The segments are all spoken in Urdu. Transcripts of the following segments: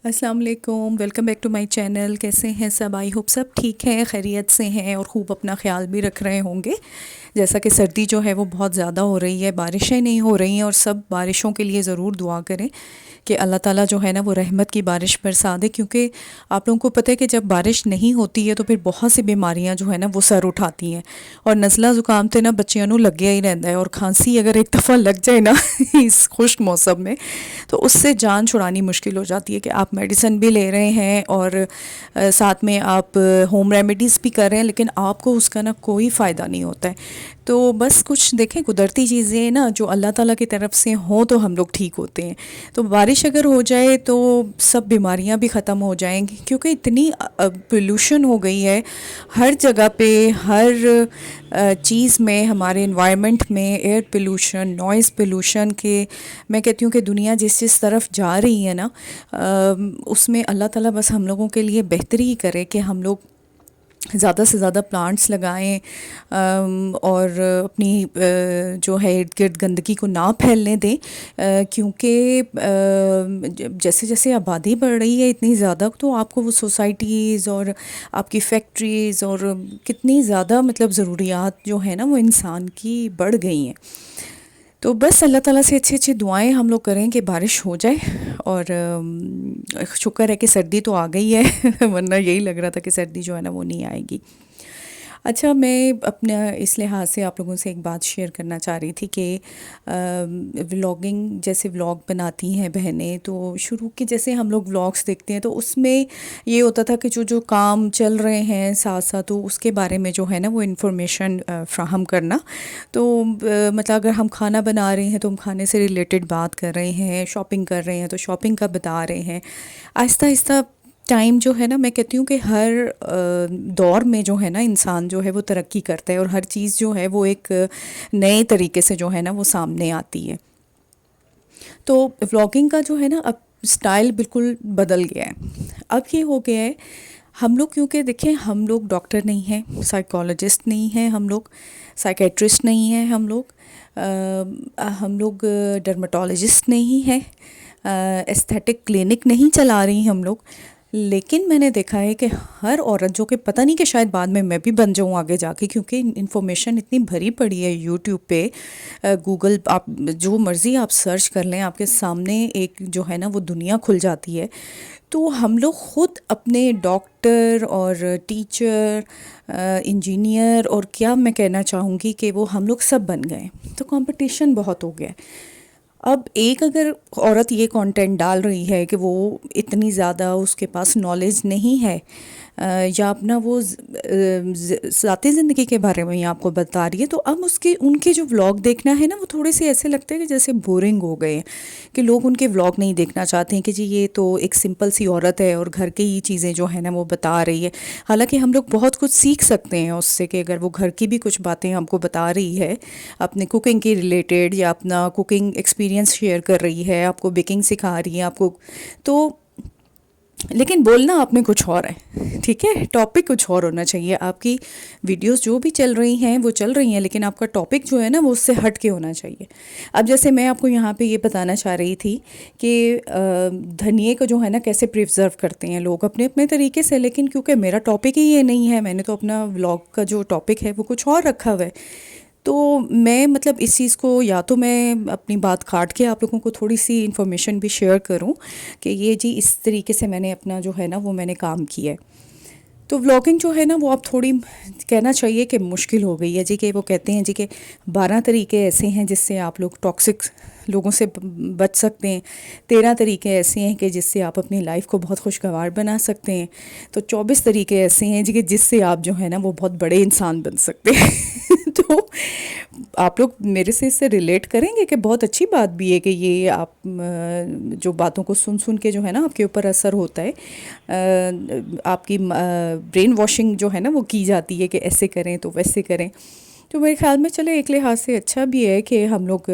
السلام علیکم، welcome back to my channel. کیسے ہیں سب؟ آئی ہوپ سب ٹھیک ہیں، خیریت سے ہیں اور خوب اپنا خیال بھی رکھ رہے ہوں گے. جیسا کہ سردی جو ہے وہ بہت زیادہ ہو رہی ہے، بارشیں نہیں ہو رہی ہیں، اور سب بارشوں کے لیے ضرور دعا کریں کہ اللہ تعالیٰ جو ہے نا وہ رحمت کی بارش برسا دے. کیونکہ آپ لوگوں کو پتہ ہے کہ جب بارش نہیں ہوتی ہے تو پھر بہت سی بیماریاں جو ہے نا وہ سر اٹھاتی ہیں، اور نزلہ زکام تو نا بچیاں نوں لگیا ہی رہتا ہے، اور کھانسی اگر ایک دفعہ لگ جائے نا اس خشک موسم میں تو اس سے جان چھڑانی مشکل ہو جاتی ہے. کہ آپ میڈیسن بھی لے رہے ہیں اور ساتھ میں آپ ہوم ریمیڈیز بھی کر رہے ہیں، لیکن آپ کو اس کا نا کوئی فائدہ نہیں ہوتا ہے. تو بس کچھ دیکھیں، قدرتی چیزیں نا جو اللہ تعالیٰ کی طرف سے ہوں تو ہم لوگ ٹھیک ہوتے ہیں. تو بارش اگر ہو جائے تو سب بیماریاں بھی ختم ہو جائیں گی، کیونکہ اتنی پولوشن ہو گئی ہے ہر جگہ پہ، ہر چیز میں، ہمارے انوائرمنٹ میں ایئر پولوشن، نوائز پولوشن کے. میں کہتی ہوں کہ دنیا جس طرف جا رہی ہے نا اس میں اللہ تعالیٰ بس ہم لوگوں کے لیے بہتری ہی کرے کہ ہم لوگ زیادہ سے زیادہ پلانٹس لگائیں اور اپنی جو ہے ارد گرد گندگی کو نہ پھیلنے دیں. کیونکہ جیسے جیسے آبادی بڑھ رہی ہے اتنی زیادہ، تو آپ کو وہ سوسائٹیز اور آپ کی فیکٹریز اور کتنی زیادہ مطلب ضروریات جو ہے نا وہ انسان کی بڑھ گئی ہیں. تو بس اللہ تعالیٰ سے اچھی اچھی دعائیں ہم لوگ کریں کہ بارش ہو جائے. اور شکر ہے کہ سردی تو آ گئی ہے ورنہ یہی لگ رہا تھا کہ سردی جو ہے نا وہ نہیں آئے گی. اچھا، میں اپنا اس لحاظ سے آپ لوگوں سے ایک بات شیئر کرنا چاہ رہی تھی کہ ولاگنگ جیسے ولاگ بناتی ہیں بہنیں، تو شروع کے جیسے ہم لوگ ولاگس دیکھتے ہیں تو اس میں یہ ہوتا تھا کہ جو کام چل رہے ہیں ساتھ ساتھ، تو اس کے بارے میں جو ہے نا وہ انفارمیشن فراہم کرنا. تو مطلب اگر ہم کھانا بنا رہے ہیں تو ہم کھانے سے ریلیٹڈ بات کر رہے ہیں، شاپنگ کر رہے ہیں تو شاپنگ کا بتا رہے ہیں. آہستہ آہستہ ٹائم جو ہے نا، میں کہتی ہوں کہ ہر دور میں جو ہے نا انسان جو ہے وہ ترقی کرتا ہے، اور ہر چیز جو ہے وہ ایک نئے طریقے سے جو ہے نا وہ سامنے آتی ہے. تو ولاگنگ کا جو ہے نا اب سٹائل بالکل بدل گیا ہے. اب یہ ہو گیا ہے، ہم لوگ کیونکہ دیکھیں ہم لوگ ڈاکٹر نہیں ہیں، سائیکالوجسٹ نہیں ہیں، ہم لوگ سائیکیٹرسٹ نہیں ہیں، ہم لوگ ڈرمٹولوجسٹ نہیں ہیں، ایستھیٹک کلینک نہیں چلا رہی ہم لوگ. لیکن میں نے دیکھا ہے کہ ہر عورت جو کہ پتہ نہیں کہ شاید بعد میں بھی بن جاؤں آگے جا کے، کیونکہ انفارمیشن اتنی بھری پڑی ہے یوٹیوب پہ، گوگل، آپ جو مرضی آپ سرچ کر لیں آپ کے سامنے ایک جو ہے نا وہ دنیا کھل جاتی ہے. تو ہم لوگ خود اپنے ڈاکٹر اور ٹیچر، انجینئر، اور کیا میں کہنا چاہوں گی کہ وہ ہم لوگ سب بن گئے. تو کمپٹیشن بہت ہو گیا. اب ایک اگر عورت یہ کانٹینٹ ڈال رہی ہے کہ وہ اتنی زیادہ اس کے پاس نالج نہیں ہے، یا اپنا وہ ذاتی زندگی کے بارے میں آپ کو بتا رہی ہے، تو اب ان کے جو ولاگ دیکھنا ہے نا وہ تھوڑے سے ایسے لگتے ہیں کہ جیسے بورنگ ہو گئے ہیں، کہ لوگ ان کے ولاگ نہیں دیکھنا چاہتے ہیں کہ جی یہ تو ایک سمپل سی عورت ہے اور گھر کی ہی چیزیں جو ہے نا وہ بتا رہی ہے. حالانکہ ہم لوگ بہت کچھ سیکھ سکتے ہیں اس سے، کہ اگر وہ گھر کی بھی کچھ باتیں ہم کو بتا رہی ہے اپنے کوکنگ کی ریلیٹڈ، یا اپنا کوکنگ ایکسپیرینس شیئر کر رہی ہے، آپ کو بیکنگ سکھا رہی ہے آپ کو، تو لیکن بولنا آپ نے کچھ اور ہے. ٹھیک ہے، ٹاپک کچھ اور ہونا چاہیے. آپ کی ویڈیوز جو بھی چل رہی ہیں وہ چل رہی ہیں، لیکن آپ کا ٹاپک جو ہے نا وہ اس سے ہٹ کے ہونا چاہیے. اب جیسے میں آپ کو یہاں پہ یہ بتانا چاہ رہی تھی کہ دھنیے کو جو ہے نا کیسے پریزرو کرتے ہیں لوگ اپنے اپنے طریقے سے، لیکن کیونکہ میرا ٹاپک ہی یہ نہیں ہے، میں نے تو اپنا ولاگ کا جو ٹاپک ہے وہ کچھ اور رکھا ہوا ہے. تو میں مطلب اس چیز کو، یا تو میں اپنی بات کاٹ کے آپ لوگوں کو تھوڑی سی انفارمیشن بھی شیئر کروں کہ یہ جی اس طریقے سے میں نے اپنا جو ہے نا وہ میں نے کام کیا ہے. تو ولاگنگ جو ہے نا وہ اب تھوڑی کہنا چاہیے کہ مشکل ہو گئی ہے جی. کہ وہ کہتے ہیں جی کہ 12 طریقے ایسے ہیں جس سے آپ لوگ ٹاکسک لوگوں سے بچ سکتے ہیں، 13 طریقے ایسے ہیں کہ جس سے آپ اپنی لائف کو بہت خوشگوار بنا سکتے ہیں، تو 24 طریقے ایسے ہیں جی کہ جس سے آپ جو ہے نا وہ بہت بڑے انسان بن سکتے ہیں. تو آپ لوگ میرے سے اس سے ریلیٹ کریں گے کہ بہت اچھی بات بھی ہے کہ یہ آپ جو باتوں کو سن کے جو ہے نا آپ کے اوپر اثر ہوتا ہے، آپ کی برین واشنگ جو ہے نا وہ کی جاتی ہے کہ ایسے کریں تو ویسے کریں. تو میرے خیال میں چلے ایک لحاظ سے اچھا بھی ہے کہ ہم لوگ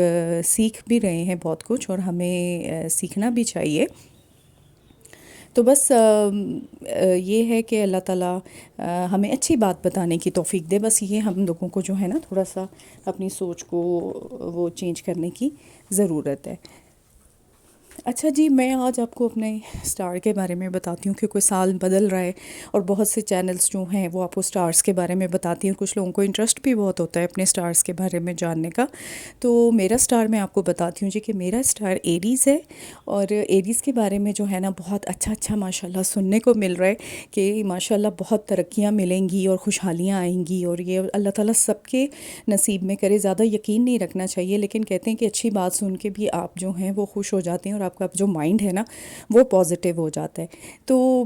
سیکھ بھی رہے ہیں بہت کچھ، اور ہمیں سیکھنا بھی چاہیے. تو بس یہ ہے کہ اللہ تعالیٰ ہمیں اچھی بات بتانے کی توفیق دے. بس یہ ہم لوگوں کو جو ہے نا تھوڑا سا اپنی سوچ کو وہ چینج کرنے کی ضرورت ہے. اچھا جی، میں آج آپ کو اپنے اسٹار کے بارے میں بتاتی ہوں کہ کوئی سال بدل رہا ہے اور بہت سے چینلز جو ہیں وہ آپ کو اسٹارس کے بارے میں بتاتی ہیں، کچھ لوگوں کو انٹرسٹ بھی بہت ہوتا ہے اپنے اسٹارس کے بارے میں جاننے کا۔ تو میرا اسٹار میں آپ کو بتاتی ہوں جی کہ میرا اسٹار ایریز ہے، اور ایریز کے بارے میں جو ہے نا بہت اچھا ماشاء اللہ سننے کو مل رہا ہے کہ ماشاء اللہ بہت ترقیاں ملیں گی اور خوشحالیاں آئیں گی، اور یہ اللہ تعالیٰ سب کے نصیب میں کرے۔ زیادہ یقین نہیں رکھنا چاہیے، لیکن کہتے ہیں کہ اچھی بات سن کے بھی آپ جو ہیں وہ خوش ہو جاتے ہیں اور آپ کا جو مائنڈ ہے نا وہ پازیٹیو ہو جاتا ہے۔ تو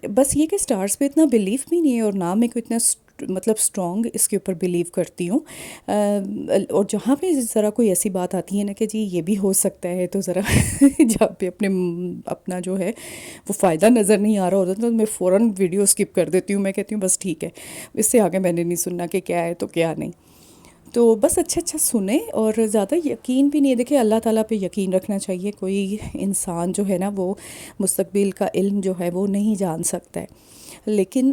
بس یہ کہ سٹارز پہ اتنا بلیف بھی نہیں ہے، اور نہ میں کو اتنا مطلب اسٹرانگ اس کے اوپر بلیو کرتی ہوں، اور جہاں پہ ذرا کوئی ایسی بات آتی ہے نا کہ جی یہ بھی ہو سکتا ہے، تو ذرا جہاں پہ اپنا جو ہے وہ فائدہ نظر نہیں آ رہا ہوتا تو میں فوراً ویڈیو اسکپ کر دیتی ہوں۔ میں کہتی ہوں بس ٹھیک ہے، اس سے آگے میں نے نہیں سننا کہ کیا ہے تو کیا نہیں۔ تو بس اچھا سنیں، اور زیادہ یقین بھی نہیں، دیکھیں اللہ تعالیٰ پہ یقین رکھنا چاہیے۔ کوئی انسان جو ہے نا وہ مستقبل کا علم جو ہے وہ نہیں جان سکتا ہے، لیکن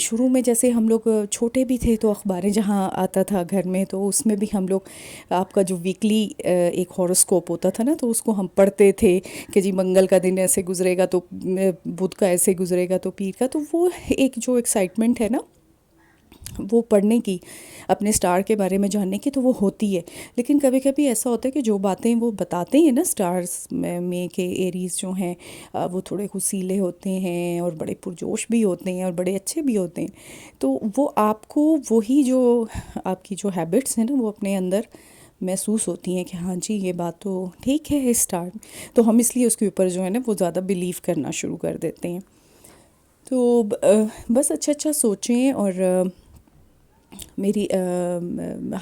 شروع میں جیسے ہم لوگ چھوٹے بھی تھے تو اخباریں جہاں آتا تھا گھر میں، تو اس میں بھی ہم لوگ آپ کا جو ویکلی ایک ہاروسکوپ ہوتا تھا نا، تو اس کو ہم پڑھتے تھے کہ جی منگل کا دن ایسے گزرے گا تو بدھ کا ایسے گزرے گا تو پیر کا، تو وہ ایک جو ایکسائٹمنٹ ہے نا وہ پڑھنے کی، اپنے سٹار کے بارے میں جاننے کی، تو وہ ہوتی ہے۔ لیکن کبھی کبھی ایسا ہوتا ہے کہ جو باتیں وہ بتاتے ہیں نا سٹارز میں کہ ایریز جو ہیں وہ تھوڑے خصیلے ہوتے ہیں اور بڑے پرجوش بھی ہوتے ہیں اور بڑے اچھے بھی ہوتے ہیں، تو وہ آپ کو وہی جو آپ کی جو ہیبٹس ہیں نا وہ اپنے اندر محسوس ہوتی ہیں کہ ہاں جی یہ بات تو ٹھیک ہے اسٹار، تو ہم اس لیے اس کے اوپر جو ہے نا وہ زیادہ بلیو کرنا شروع کر دیتے ہیں۔ تو بس اچھا سوچیں، اور میری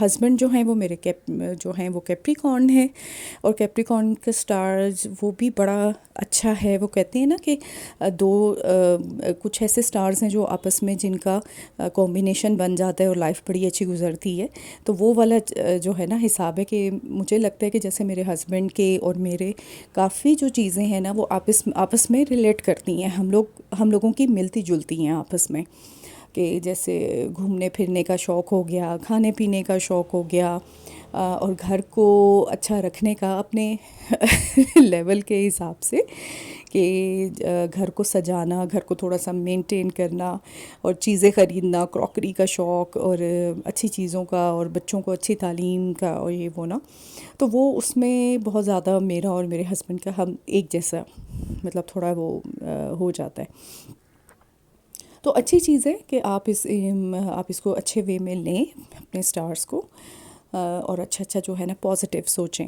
ہسبینڈ جو ہیں وہ میرے جو ہیں وہ کیپریکارن ہیں، اور کیپریکارن کا سٹارز وہ بھی بڑا اچھا ہے۔ وہ کہتے ہیں نا کہ دو کچھ ایسے سٹارز ہیں جو آپس میں جن کا کمبینیشن بن جاتا ہے اور لائف بڑی اچھی گزرتی ہے، تو وہ والا جو ہے نا حساب ہے کہ مجھے لگتا ہے کہ جیسے میرے ہسبینڈ کے اور میرے کافی جو چیزیں ہیں نا وہ آپس میں ریلیٹ کرتی ہیں، ہم لوگوں کی ملتی جلتی ہیں آپس میں، کہ جیسے گھومنے پھرنے کا شوق ہو گیا، کھانے پینے کا شوق ہو گیا، اور گھر کو اچھا رکھنے کا اپنے لیول کے حساب سے، کہ گھر کو سجانا، گھر کو تھوڑا سا مینٹین کرنا، اور چیزیں خریدنا، کراکری کا شوق، اور اچھی چیزوں کا، اور بچوں کو اچھی تعلیم کا، اور یہ وہ نا، تو وہ اس میں بہت زیادہ میرا اور میرے ہسبینڈ کا ہم ایک جیسا مطلب تھوڑا وہ ہو جاتا ہے۔ تو اچھی چیز ہے کہ آپ اس کو اچھے وے میں لیں اپنے سٹارز کو، اور اچھا جو ہے نا پازیٹیو سوچیں۔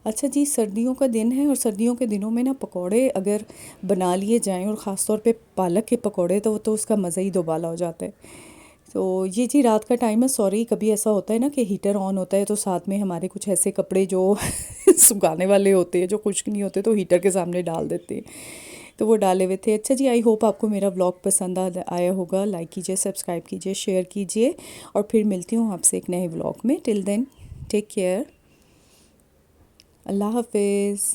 اچھا جی، سردیوں کا دن ہے، اور سردیوں کے دنوں میں نا پکوڑے اگر بنا لیے جائیں، اور خاص طور پہ پالک کے پکوڑے، تو اس کا مزہ ہی دوبالا ہو جاتا ہے۔ تو یہ جی رات کا ٹائم ہے، سوری، کبھی ایسا ہوتا ہے نا کہ ہیٹر آن ہوتا ہے تو ساتھ میں ہمارے کچھ ایسے کپڑے جو سکھانے والے ہوتے ہیں جو خشک نہیں ہوتے، تو ہیٹر کے سامنے ڈال دیتے ہیں، تو وہ ڈالے ہوئے تھے۔ اچھا جی، آئی ہوپ آپ کو میرا ولاگ پسند آیا ہوگا۔ لائک کیجیے، سبسکرائب کیجیے، شیئر کیجیے، اور پھر ملتی ہوں آپ سے ایک نئے ولاگ میں۔ ٹل دین ٹیک کیئر، اللہ حافظ۔